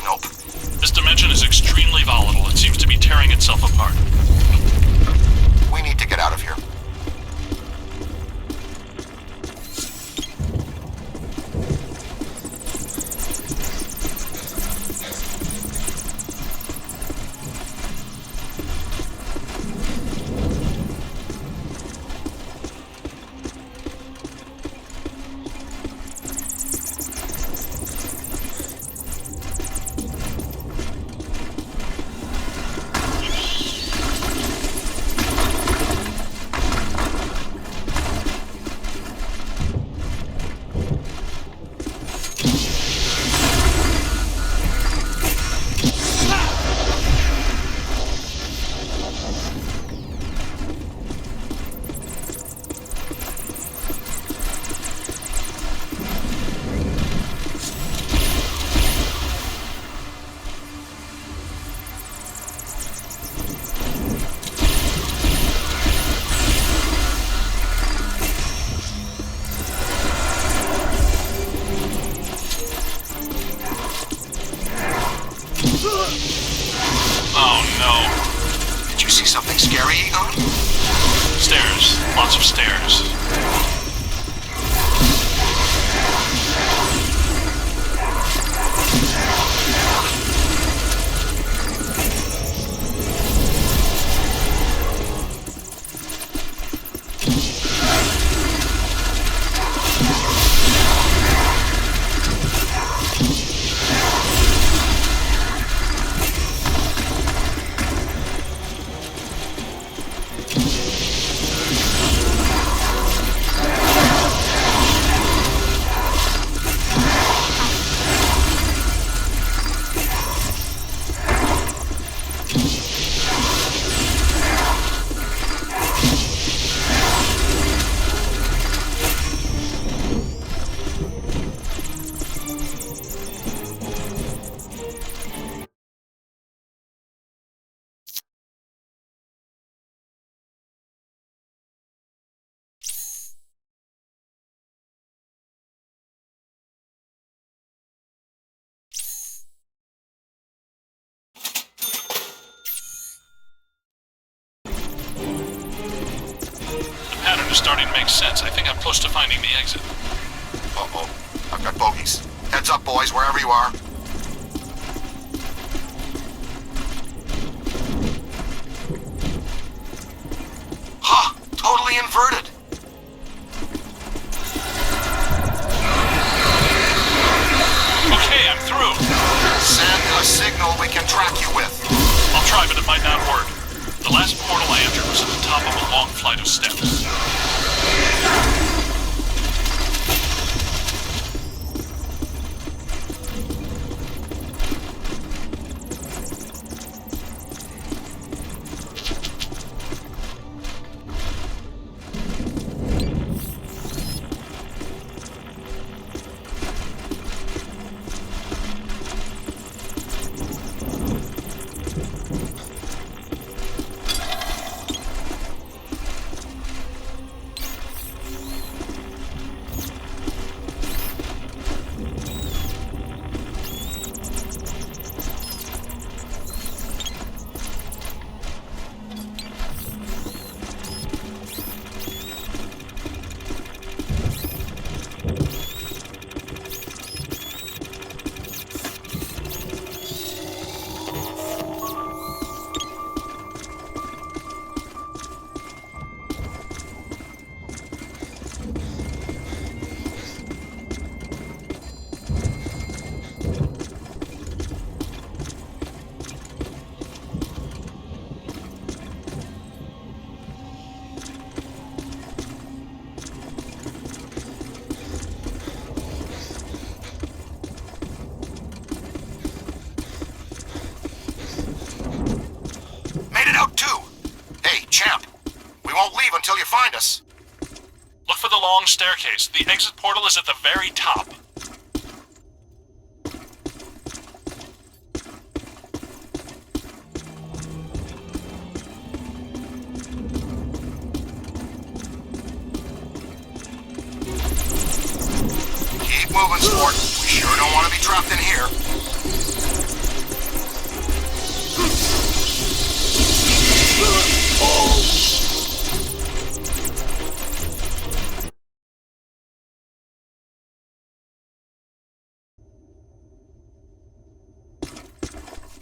Nope. This dimension is extremely volatile. It seems to be tearing itself apart. We need to get out of here. Oh no. Did you see something scary, Egon? Stairs. Lots of stairs. Starting to make sense. I think I'm close to finding the exit. Uh-oh. I've got bogeys. Heads up, boys, wherever you are. Ha! Totally inverted. Okay, I'm through. Send a signal we can track you with. I'll try, but it might not work. The last portal I entered was at the top of a long flight of steps. until you find us. Look for the long staircase. The exit portal is at the very top. moving, sport. We sure don't want to be trapped in here.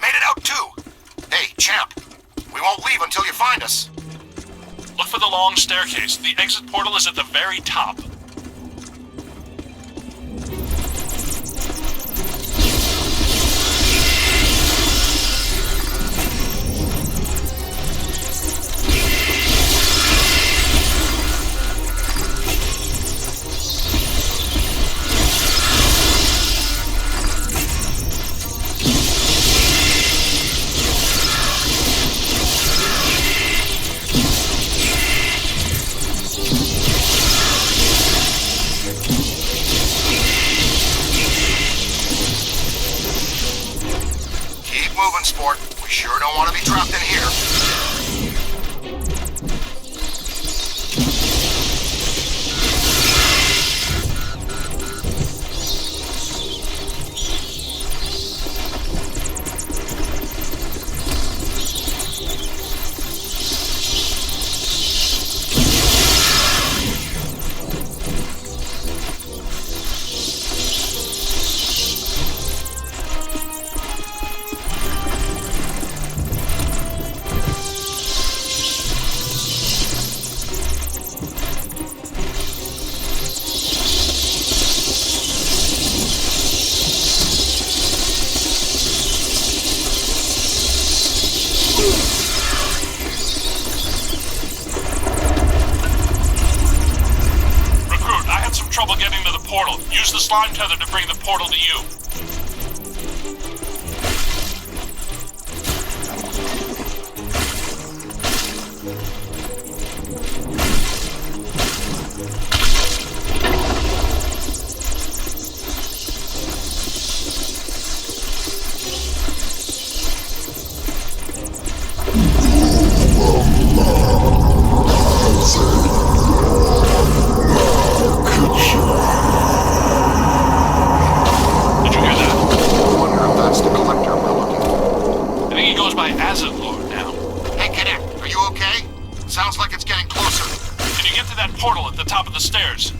Made it out too. Hey, champ. We won't leave until you find us. Look for the long staircase. The exit portal is at the very top. Sport. We sure don't want to be trapped in here. Use the slime tether to bring the portal to you. Portal at the top of the stairs.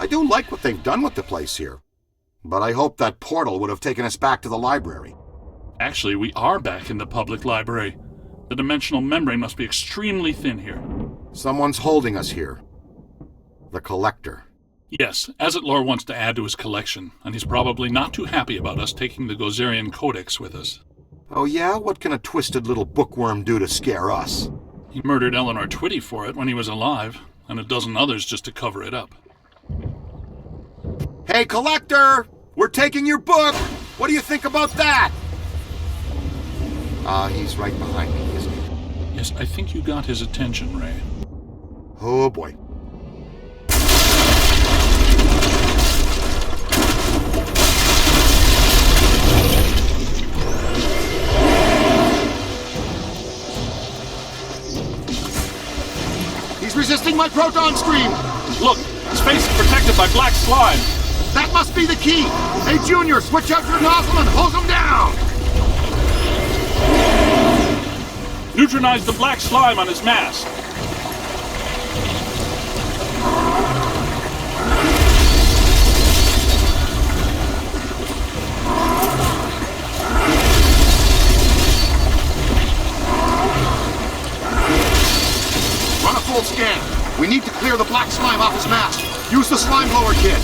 I do like what they've done with the place here, but I hope that portal would have taken us back to the library. Actually, we are back in the public library. The dimensional membrane must be extremely thin here. Someone's holding us here. The Collector. Yes, Azetlor wants to add to his collection, and he's probably not too happy about us taking the Gozerian Codex with us. Oh yeah? What can a twisted little bookworm do to scare us? He murdered Eleanor Twitty for it when he was alive, and a dozen others just to cover it up. Hey, Collector! We're taking your book! What do you think about that? He's right behind me, isn't he? Yes, I think you got his attention, Ray. Oh, boy. He's resisting my proton stream! Look, his face is protected by black slime. That must be the key! Hey, Junior, switch out your nozzle and hose him down! Neutronize the black slime on his mask. clear the black slime off his mask. Use the slime blower kit.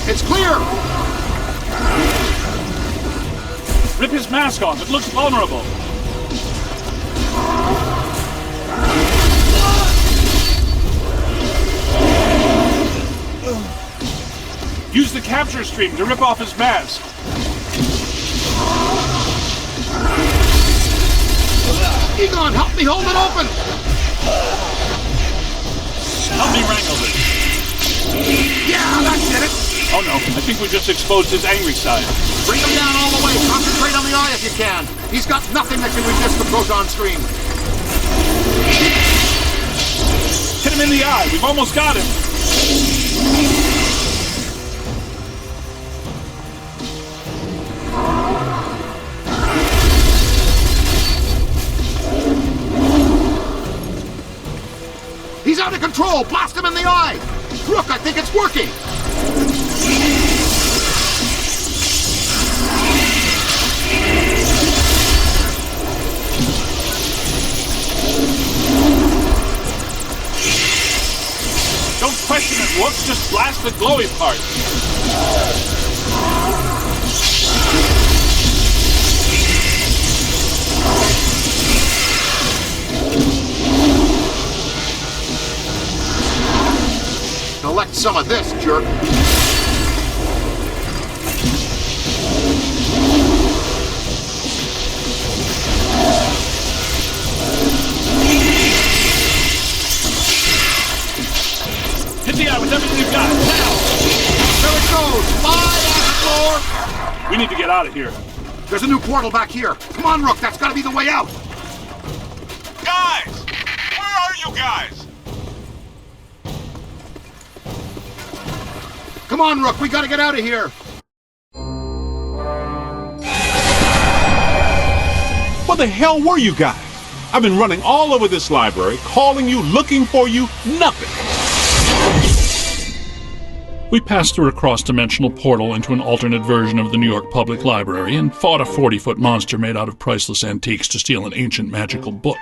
It's clear! Rip his mask off. It looks vulnerable. Use the capture stream to rip off his mask. Egon, help me hold it open! Help me wrangle this. Yeah, that did it! Oh no, I think we just exposed his angry side. Bring him down all the way. Concentrate on the eye if you can. He's got nothing that can resist the proton stream. Hit him in the eye. We've almost got him. He's out of control! Blast him in the eye! Look, I think it's working! Don't question it, Whoops. Just blast the glowy part. Collect some of this, jerk. Hit the eye with everything you've got. Now! There it goes! Fly on the floor! We need to get out of here. There's a new portal back here. Come on, Rook, that's gotta be the way out. Guys! Where are you guys? Come on, Rook, we gotta get out of here. Where the hell were you guys? I've been running all over this library, calling you, looking for you, nothing. We passed through a cross-dimensional portal into an alternate version of the New York Public Library and fought a 40-foot monster made out of priceless antiques to steal an ancient magical book.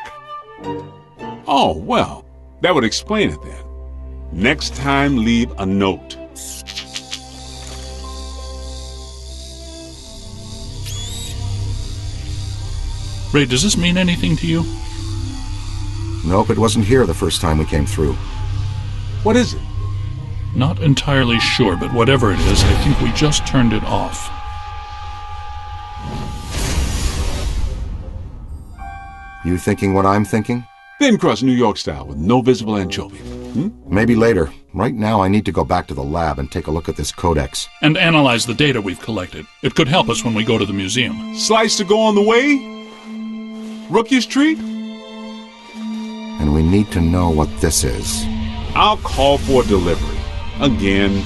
Oh, well, that would explain it then. Next time, leave a note. Ray, does this mean anything to you? Nope, it wasn't here the first time we came through. What is it? Not entirely sure, but whatever it is, I think we just turned it off. You thinking what I'm thinking? Thin crust New York style with no visible anchovy. Maybe later. Right now I need to go back to the lab and take a look at this codex. And analyze the data we've collected. It could help us when we go to the museum. Slice to go on the way? Rookie's treat? And we need to know what this is. I'll call for delivery. Again.